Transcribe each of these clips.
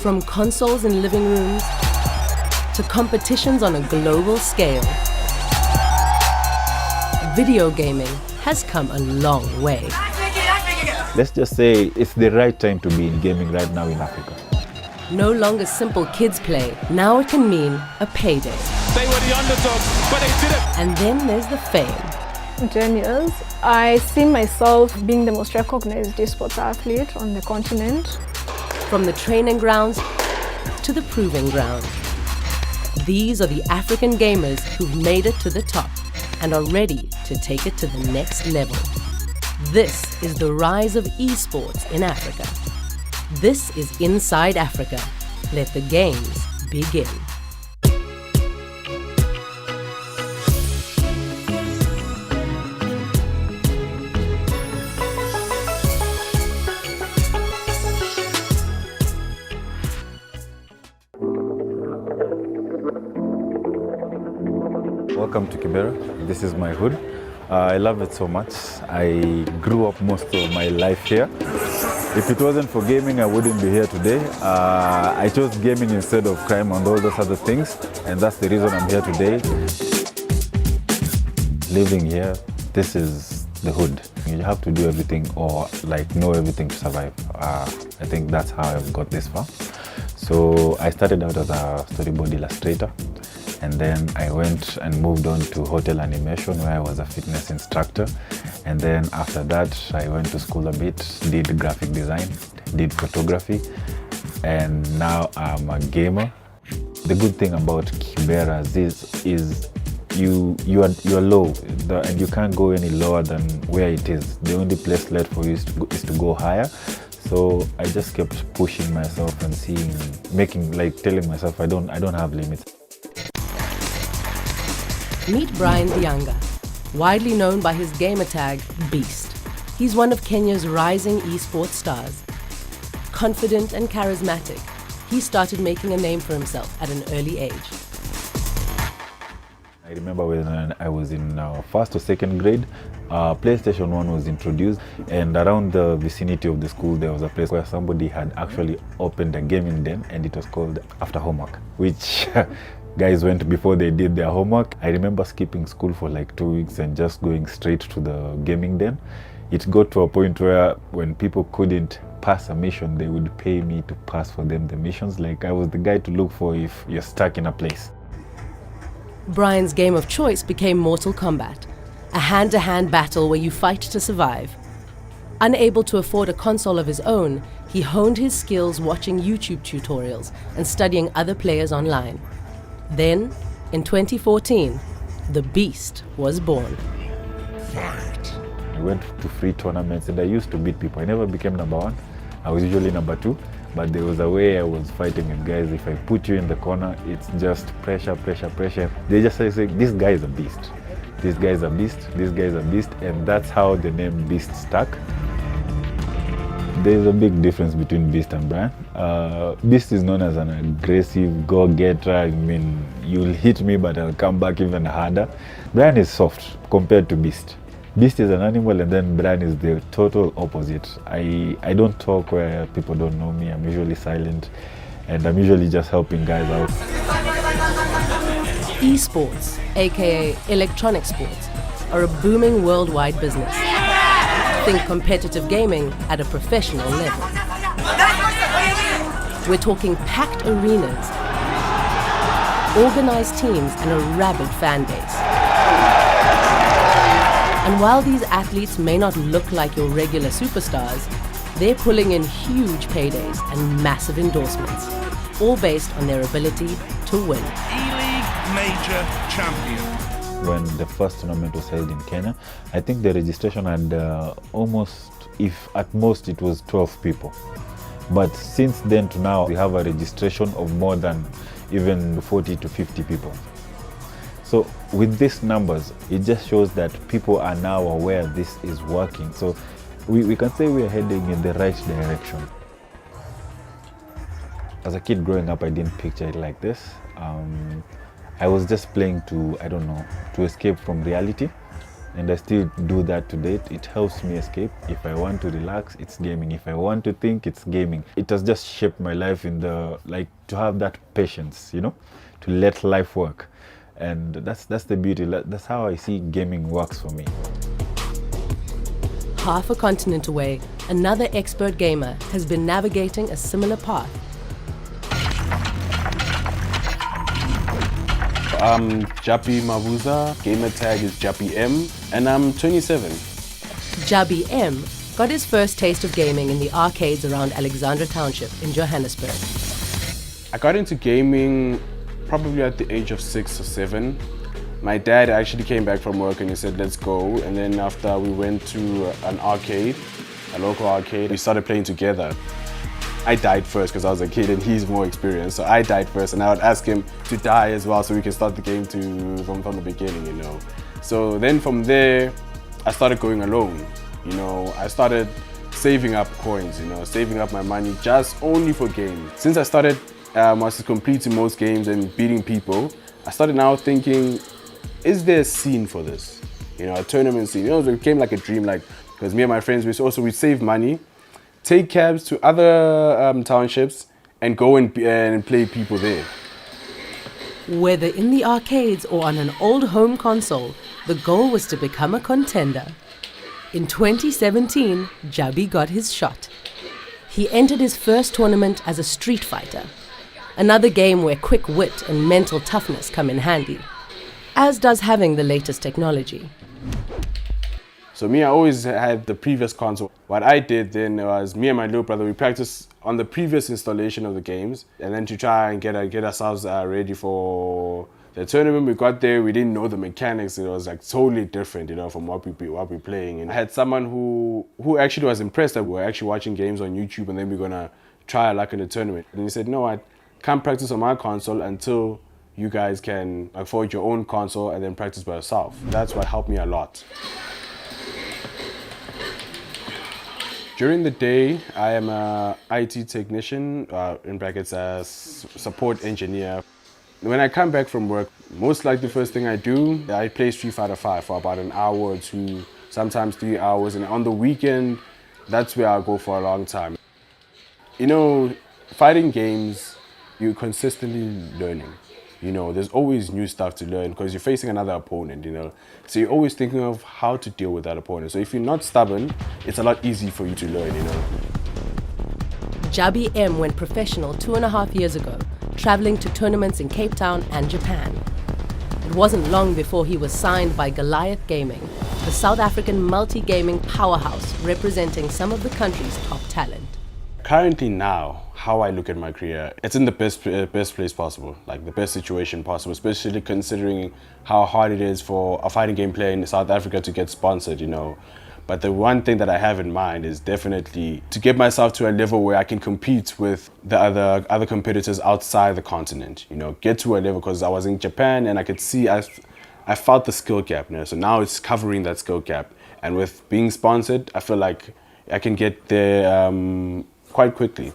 From consoles in living rooms to competitions on a global scale, video gaming has come a long way. Let's just say it's the right time to be in gaming right now in Africa. No longer simple kids play, now it can mean a payday. They were the underdogs, but they did it. And then there's the fame. In 10 years, I see myself being the most recognized esports athlete on the continent. From the training grounds to the proving ground. These are the African gamers who've made it to the top and are ready to take it to the next level. This is the rise of esports in Africa. This is Inside Africa. Let the games begin. Welcome to Kibera. This is my hood. I love it so much. I grew up most of my life here. If it wasn't for gaming, I wouldn't be here today. I chose gaming instead of crime and all those other things, and that's the reason I'm here today. Living here, this is the hood. You have to do everything or know everything to survive. I think that's how I've got this far. So I started out as a storyboard illustrator. And then I went and moved on to hotel animation where I was a fitness instructor. And then after that, I went to school a bit, did graphic design, did photography, and now I'm a gamer. The good thing about Kibera is you're low and you can't go any lower than where it is. The only place left for you is to go higher. So I just kept pushing myself and telling myself I don't have limits. Meet Brian Diang'a, widely known by his gamer tag, Beast. He's one of Kenya's rising esports stars. Confident and charismatic, he started making a name for himself at an early age. I remember when I was in first or second grade, PlayStation 1 was introduced, and around the vicinity of the school there was a place where somebody had actually opened a gaming den, and it was called After Homework, which guys went before they did their homework. I remember skipping school for 2 weeks and just going straight to the gaming den. It got to a point where when people couldn't pass a mission, they would pay me to pass for them the missions. I was the guy to look for if you're stuck in a place. Brian's game of choice became Mortal Kombat, a hand-to-hand battle where you fight to survive. Unable to afford a console of his own, he honed his skills watching YouTube tutorials and studying other players online. Then, in 2014, the Beast was born. Fight. I went to free tournaments and I used to beat people. I never became number one. I was usually number two. But there was a way I was fighting with guys. If I put you in the corner, it's just pressure, pressure, pressure. They just say, this guy is a beast. This guy is a beast. This guy is a beast. And that's how the name Beast stuck. There's a big difference between Beast and Brian. Beast is known as an aggressive go-getter. You'll hit me, but I'll come back even harder. Brian is soft compared to Beast. Beast is an animal, and then Brian is the total opposite. I don't talk where people don't know me. I'm usually silent, and I'm usually just helping guys out. Esports, aka electronic sports, are a booming worldwide business. Think competitive gaming at a professional level. We're talking packed arenas, organized teams, and a rabid fan base. And while these athletes may not look like your regular superstars, they're pulling in huge paydays and massive endorsements, all based on their ability to win. E-League Major Champion. When the first tournament was held in Kenya, I think the registration had almost, if at most, it was 12 people. But since then to now, we have a registration of more than even 40 to 50 people. So with these numbers, it just shows that people are now aware this is working. So we can say we are heading in the right direction. As a kid growing up, I didn't picture it like this. I was just playing to escape from reality. and I still do that to date. It helps me escape. If I want to relax, it's gaming. If I want to think, it's gaming. It has just shaped my life in the, like, to have that patience, you know, to let life work. And that's the beauty. That's how I see gaming works for me. Half a continent away, another expert gamer has been navigating a similar path. I'm Jabhi Mabuza, gamer tag is JabhiM, and I'm 27. JabhiM got his first taste of gaming in the arcades around Alexandra Township in Johannesburg. I got into gaming probably at the age of 6 or 7. My dad actually came back from work and he said, let's go. And then after we went to an arcade, a local arcade, we started playing together. I died first because I was a kid and he's more experienced. So I died first and I would ask him to die as well so we can start the game from the beginning, you know. So then from there, I started going alone. You know, I started saving up coins, you know, saving up my money just only for games. Since I started was completing most games and beating people, I started now thinking, is there a scene for this? You know, a tournament scene. You know, it became like a dream, like, because me and my friends, we'd save money, take cabs to other townships and go and play people there. Whether in the arcades or on an old home console, the goal was to become a contender. In 2017, Jabhi got his shot. He entered his first tournament as a street fighter, another game where quick wit and mental toughness come in handy, as does having the latest technology. So me, I always had the previous console. What I did then was me and my little brother, we practiced on the previous installation of the games, and then to try and get ourselves ready for the tournament. We got there, we didn't know the mechanics. It was like totally different, you know, from what we're playing. And I had someone who actually was impressed that we were actually watching games on YouTube, and then we're gonna try our luck in the tournament. And he said, no, I can't practice on my console until you guys can afford your own console and then practice by yourself. That's what helped me a lot. During the day, I am a IT technician, in brackets as support engineer. When I come back from work, most likely the first thing I do, I play Street Fighter 5 for about an hour or two, sometimes 3 hours. And on the weekend, that's where I go for a long time. You know, fighting games, you're consistently learning. You know, there's always new stuff to learn because you're facing another opponent, you know. So you're always thinking of how to deal with that opponent. So if you're not stubborn, it's a lot easier for you to learn, you know. JabhiM went professional 2.5 years ago, traveling to tournaments in Cape Town and Japan. It wasn't long before he was signed by Goliath Gaming, the South African multi-gaming powerhouse representing some of the country's top talent. Currently now, how I look at my career, it's in the best place possible, like the best situation possible, especially considering how hard it is for a fighting game player in South Africa to get sponsored, you know. But the one thing that I have in mind is definitely to get myself to a level where I can compete with the other competitors outside the continent, you know, get to a level, because I was in Japan and I could see, I felt the skill gap, you know, so now it's covering that skill gap. And with being sponsored, I feel like I can get there quite quickly.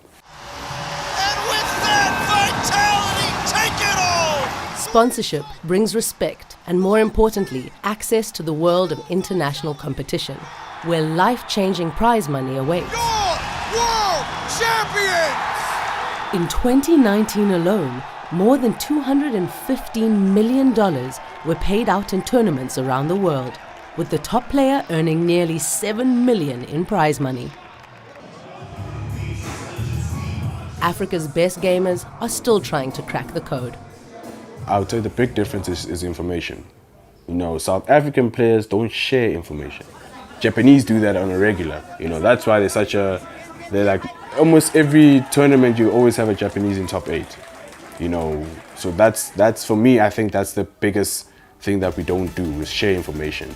Sponsorship brings respect and, more importantly, access to the world of international competition, where life-changing prize money awaits. You're world champions! In 2019 alone, more than $215 million were paid out in tournaments around the world, with the top player earning nearly $7 million in prize money. Africa's best gamers are still trying to crack the code. I would say the big difference is information. You know, South African players don't share information. Japanese do that on a regular. You know, that's why they're like, almost every tournament you always have a Japanese in top 8. You know, so that's for me, I think that's the biggest thing that we don't do, is share information.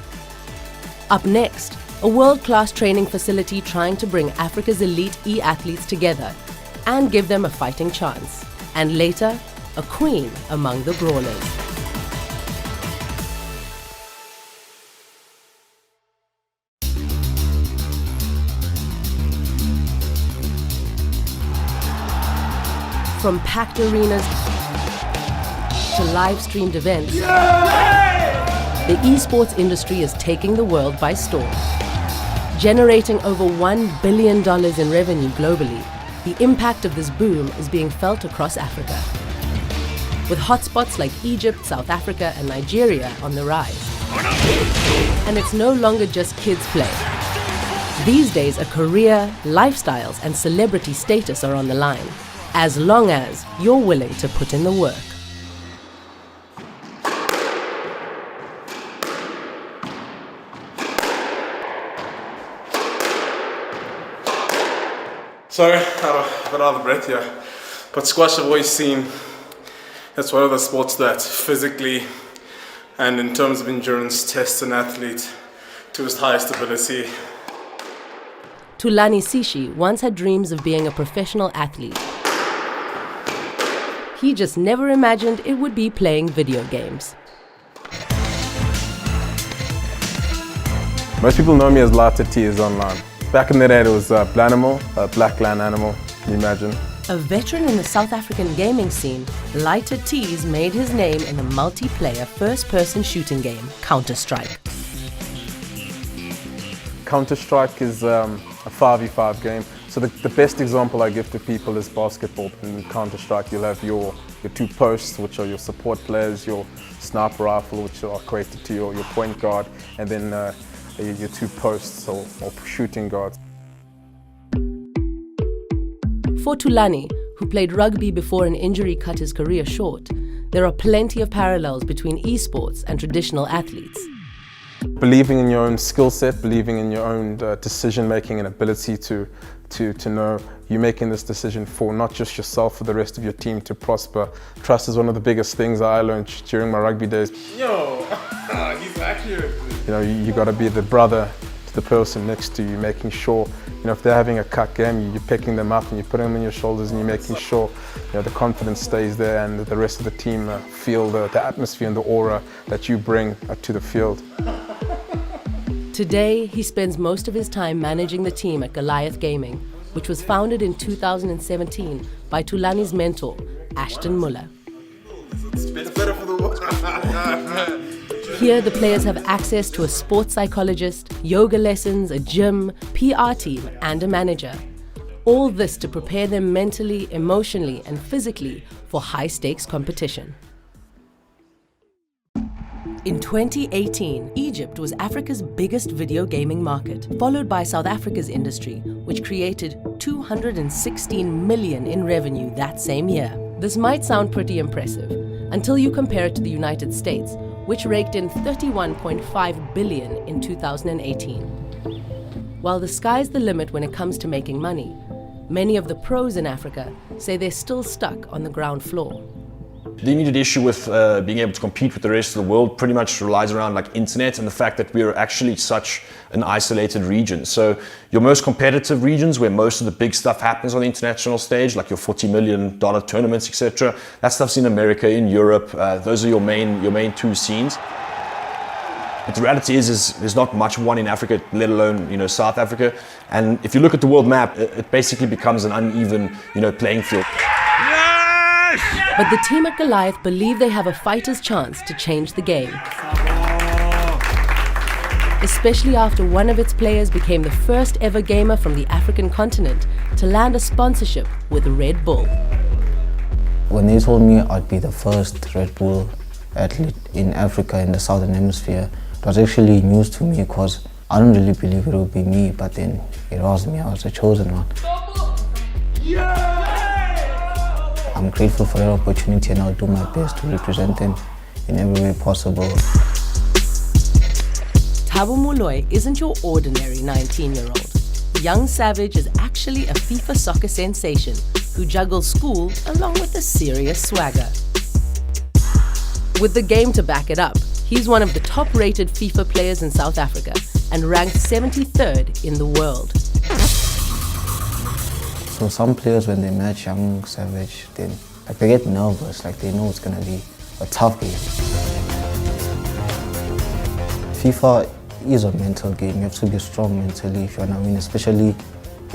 Up next, a world-class training facility trying to bring Africa's elite e-athletes together and give them a fighting chance. And later, a queen among the brawlers. From packed arenas to live-streamed events, the esports industry is taking the world by storm. Generating over $1 billion in revenue globally, the impact of this boom is being felt across Africa. With hotspots like Egypt, South Africa and Nigeria on the rise. And it's no longer just kids play. These days, a career, lifestyles and celebrity status are on the line, as long as you're willing to put in the work. Sorry, I'm a bit out of breath here. But squash I've always seen, it's one of the sports that physically and in terms of endurance tests an athlete to his highest ability. Thulani Sishi once had dreams of being a professional athlete. He just never imagined it would be playing video games. Most people know me as LightRTZ online. Back in the day, it was Blanimal, Black Land Animal, can you imagine? A veteran in the South African gaming scene, LighteRTZ made his name in the multiplayer first-person shooting game, Counter-Strike. Counter-Strike is a 5v5 game. So the best example I give to people is basketball. In Counter-Strike, you'll have your two posts, which are your support players, your sniper rifle, which are equated to your point guard, and then your two posts or shooting guards. For Thulani, who played rugby before an injury cut his career short, there are plenty of parallels between esports and traditional athletes. Believing in your own skill set, believing in your own decision making and ability to know you're making this decision for not just yourself, for the rest of your team to prosper. Trust is one of the biggest things I learned during my rugby days. Yo, he's accurate. You know, you got to be the brother to the person next to you, making sure, you know, if they're having a cut game, you're picking them up and you put them on your shoulders and you're making sure, you know, the confidence stays there and the rest of the team feel the atmosphere and the aura that you bring to the field. Today, he spends most of his time managing the team at Goliath Gaming, which was founded in 2017 by Thulani's mentor, Ashton Muller. It's better for the world. Here, the players have access to a sports psychologist, yoga lessons, a gym, PR team, and a manager. All this to prepare them mentally, emotionally, and physically for high-stakes competition. In 2018, Egypt was Africa's biggest video gaming market, followed by South Africa's industry, which created $216 million in revenue that same year. This might sound pretty impressive, until you compare it to the United States, which raked in $31.5 billion in 2018. While the sky's the limit when it comes to making money, many of the pros in Africa say they're still stuck on the ground floor. The immediate issue with being able to compete with the rest of the world pretty much relies around like internet and the fact that we're actually such an isolated region. So your most competitive regions where most of the big stuff happens on the international stage, like your $40 million tournaments, etc. That stuff's in America, in Europe. Those are your main two scenes. But the reality is there's not much one in Africa, let alone, you know, South Africa. And if you look at the world map, it basically becomes an uneven, you know, playing field. But the team at Goliath believe they have a fighter's chance to change the game. Especially after one of its players became the first ever gamer from the African continent to land a sponsorship with Red Bull. When they told me I'd be the first Red Bull athlete in Africa in the Southern Hemisphere, it was actually news to me because I don't really believe it would be me, but then it was me, I was the chosen one. I'm grateful for that opportunity and I'll do my best to represent them in every way possible. Thabo Moloi isn't your ordinary 19-year-old. Yvng Savage is actually a FIFA soccer sensation who juggles school along with a serious swagger. With the game to back it up, he's one of the top-rated FIFA players in South Africa and ranked 73rd in the world. So some players, when they match Yvng Savage, then they get nervous, like they know it's gonna be a tough game. FIFA is a mental game. You have to be strong mentally if you wanna win, especially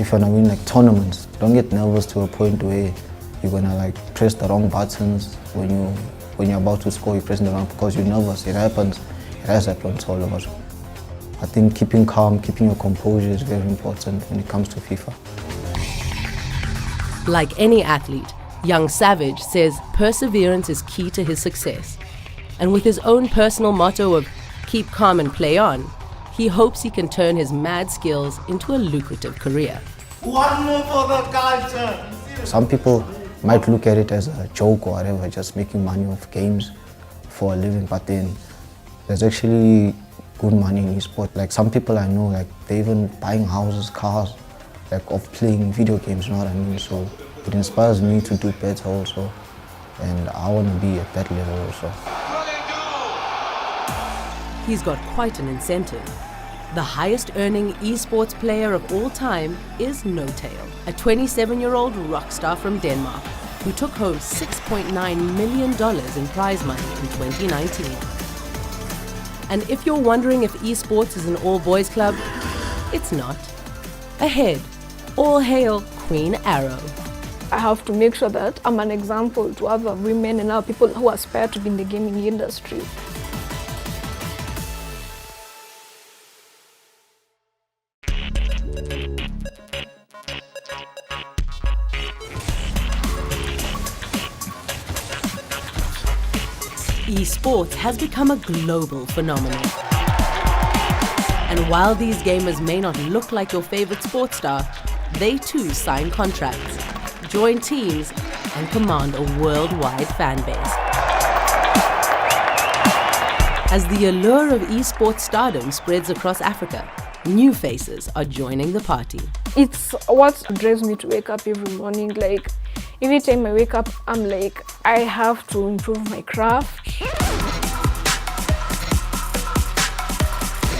if you wanna win like tournaments. Don't get nervous to a point where you're gonna like press the wrong buttons when you're about to score. You're pressing the wrong because you're nervous. It happens has happened to all of us. I think keeping calm, keeping your composure is very important when it comes to FIFA. Like any athlete, Yvng Savage says perseverance is key to his success. And with his own personal motto of keep calm and play on, he hopes he can turn his mad skills into a lucrative career. One more for the culture! Some people might look at it as a joke or whatever, just making money off games for a living, but then there's actually good money in esports. Like some people I know, like they're even buying houses, cars, like of playing video games, you know what I mean? So it inspires me to do better also, and I want to be at that level also. He's got quite an incentive. The highest earning esports player of all time is No Tail, a 27-year-old rock star from Denmark who took home $6.9 million in prize money in 2019. And if you're wondering if esports is an all-boys club, it's not. Ahead, all hail Queen Arrow. I have to make sure that I'm an example to other women and other people who aspire to be in the gaming industry. Esports has become a global phenomenon. And while these gamers may not look like your favorite sports star, they too sign contracts, join teams, and command a worldwide fan base. As the allure of esports stardom spreads across Africa, new faces are joining the party. It's what drives me to wake up every morning. Like, every time I wake up, I'm like, I have to improve my craft.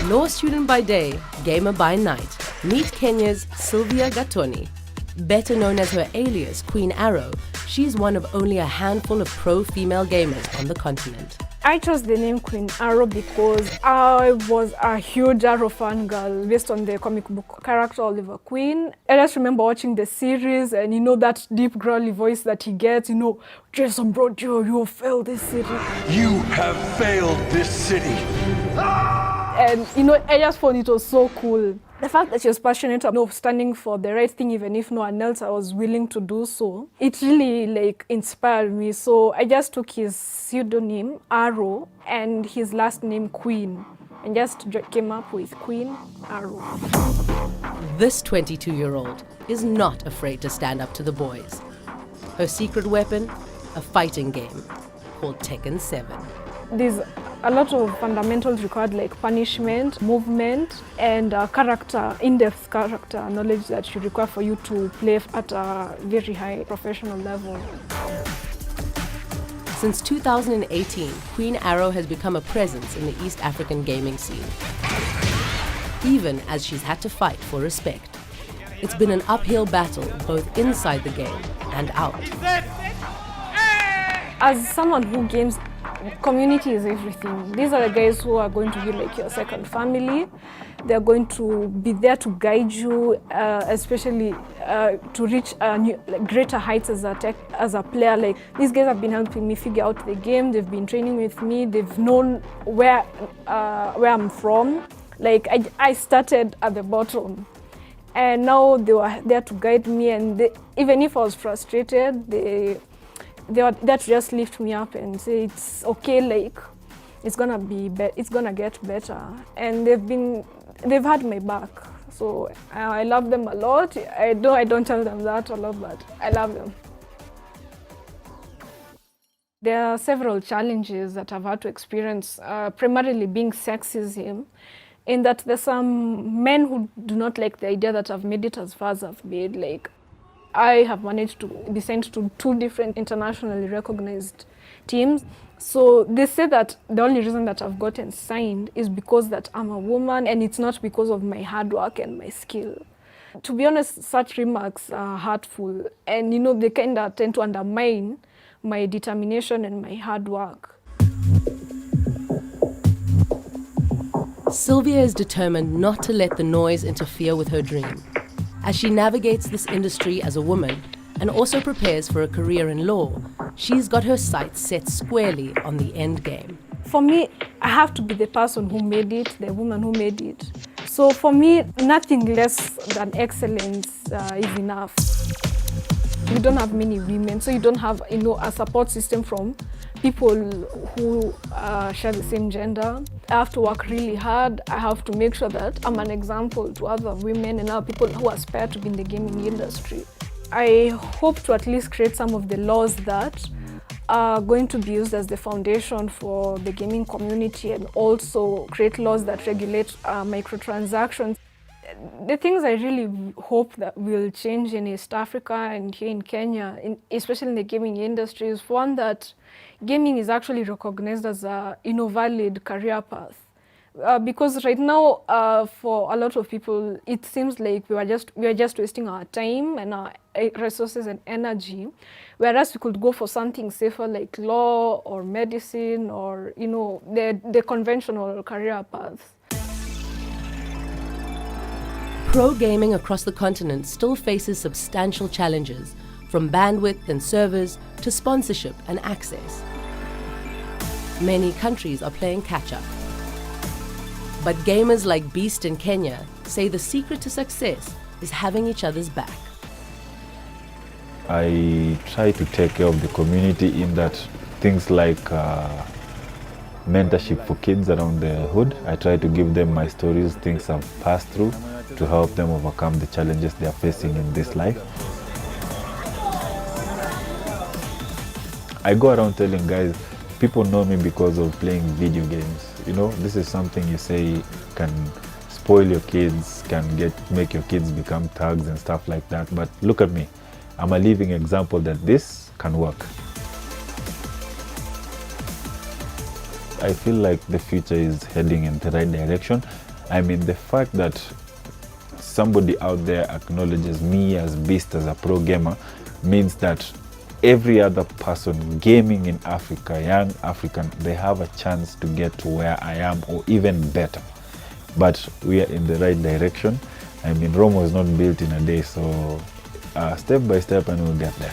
Law student by day, gamer by night. Meet Kenya's Sylvia Gathoni. Better known as her alias, Queen Arrow, she's one of only a handful of pro-female gamers on the continent. I chose the name Queen Arrow because I was a huge Arrow fan girl based on the comic book character Oliver Queen. I just remember watching the series and that deep growly voice that he gets, Jason brought you failed this city. You have failed this city. And I just found it was so cool. The fact that she was passionate about standing for the right thing, even if no one else was willing to do so, it really inspired me. So I just took his pseudonym, Arrow, and his last name, Queen, and just came up with Queen Arrow. This 22-year-old is not afraid to stand up to the boys. Her secret weapon, a fighting game called Tekken 7. There's a lot of fundamentals required, like punishment, movement, and in-depth character knowledge that you require for you to play at a very high professional level. Since 2018, Queen Arrow has become a presence in the East African gaming scene, even as she's had to fight for respect. It's been an uphill battle both inside the game and out. As someone who games, community is everything. These are the guys who are going to be like your second family. They're going to be there to guide you, especially to reach greater heights as a player. These guys have been helping me figure out the game. They've been training with me. They've known where I'm from. I started at the bottom, and now they were there to guide me. And even if I was frustrated, they were there to just lift me up and say it's okay, it's gonna get better. And they've had my back, so I love them a lot. I don't tell them that a lot, but I love them. There are several challenges that I've had to experience, primarily being sexism, in that there's some men who do not like the idea that I've made it as far as I've made. I have managed to be sent to 2 different internationally recognized teams. So they say that the only reason that I've gotten signed is because that I'm a woman, and it's not because of my hard work and my skill. To be honest, such remarks are hurtful, and they kind of tend to undermine my determination and my hard work. Sylvia is determined not to let the noise interfere with her dream. As she navigates this industry as a woman and also prepares for a career in law, she's got her sights set squarely on the end game. For me, I have to be the person who made it, the woman who made it. So for me, nothing less than excellence is enough. We don't have many women, so you don't have a support system from people who share the same gender. I have to work really hard. I have to make sure that I'm an example to other women and other people who aspire to be in the gaming industry. I hope to at least create some of the laws that are going to be used as the foundation for the gaming community, and also create laws that regulate microtransactions. The things I really hope that will change in East Africa and here in Kenya, especially in the gaming industry, is one, that gaming is actually recognized as a valid career path. Because right now, for a lot of people, it seems like we are just wasting our time and our resources and energy, whereas we could go for something safer like law or medicine or the conventional career paths. Pro gaming across the continent still faces substantial challenges, from bandwidth and servers to sponsorship and access. Many countries are playing catch-up. But gamers like Beast in Kenya say the secret to success is having each other's back. I try to take care of the community in that things like mentorship for kids around the hood. I try to give them my stories, things I've passed through, to help them overcome the challenges they are facing in this life. I go around telling guys, people know me because of playing video games. This is something you say can spoil your kids, can make your kids become thugs and stuff like that. But look at me. I'm a living example that this can work. I feel like the future is heading in the right direction. I mean, the fact that somebody out there acknowledges me as Beast, as a pro gamer, means that every other person gaming in Africa, young African, they have a chance to get to where I am or even better. But we are in the right direction. I mean, Rome was not built in a day, so step by step and we'll get there.